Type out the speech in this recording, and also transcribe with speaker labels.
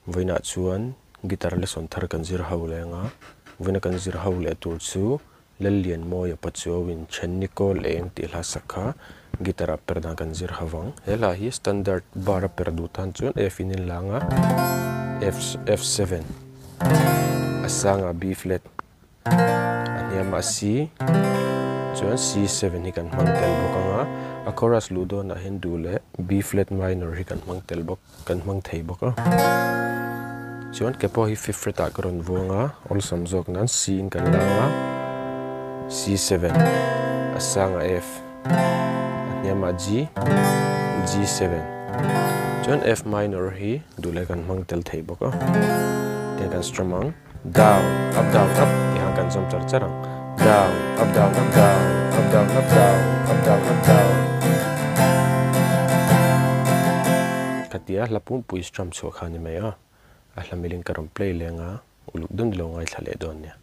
Speaker 1: voina chuan guitar le son thar kan zir ho le nga voina kan zir ho le tur chu lalian moya pachuawin chennicol eng ti hla sakha guitar perda kan zir hawang hela hi standard bar perdu tan chuan F in langa F7 asanga B flat aniama C chuan C7 hi kan hmang tel bawk anga a chorus ludo na hin du le B flat minor hi kan hmang tel bawk kan hmang thei bawk a chuan kepo hi fifth fret a karon vuanga all samjok nan C in kan langa C7 asanga F aniama G G7 chuan F minor hi du le kan hmang tel thei bawk a te kan strumang down up ti hang kan jam char charang down up down up down up down up down up down up down katia lapum pui strum chu khani mai a a hlamiling karam play lenga uluk dun lo ngai thlale don nia